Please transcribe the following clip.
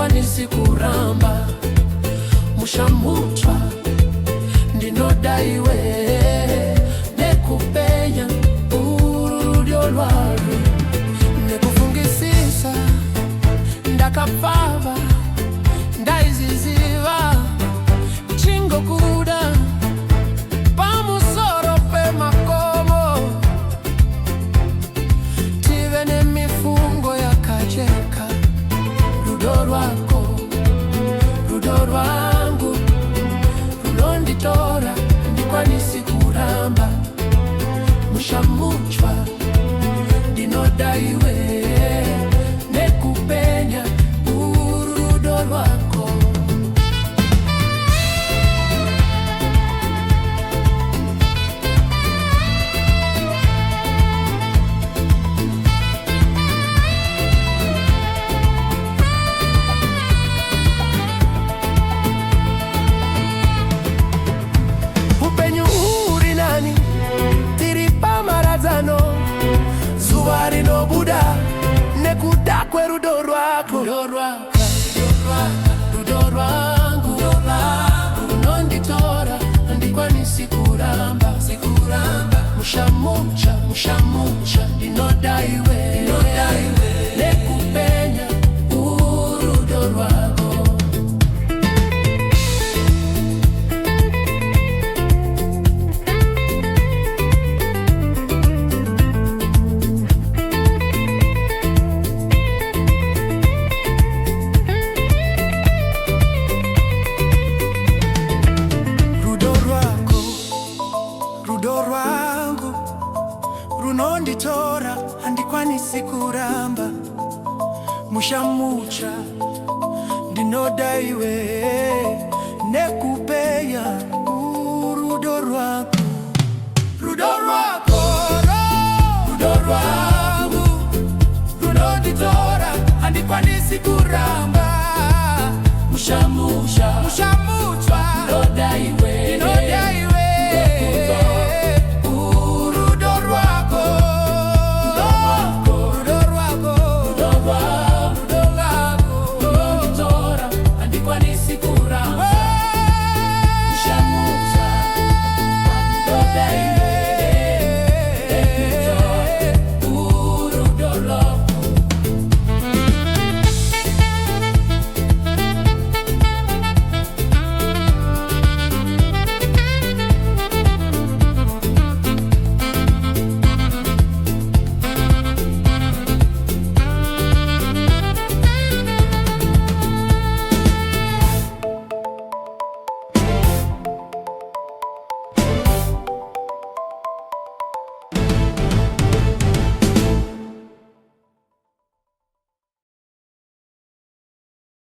andikwa nisikuramba mushamuchwa ndinodaiwe nekupenya urudyo lwawe nekufungisisa ndakapava ndaiziziva chingo kuda pamusoro pemakomo tive nemifungo yakacheka rudo rwako rudo rwangu runonditora andikwa nisikuramba mushamuchwa ndinodaiwe nekupenya urudo rwako. Upenyu uri nani tiripa marazano zuva rinobuda nekuda kwerudo rwako rudo rwangu runonditora andikwa nisikuramba mushamucha ndinodaiwe nekupenya urudo rwako. Rudo rwangu runonditora andikwa nisikuramba mushamucha ndinodaiwe nekupenya urudo rwako. Rudo rwangu runonditora andikwa nisikuramba mushamucha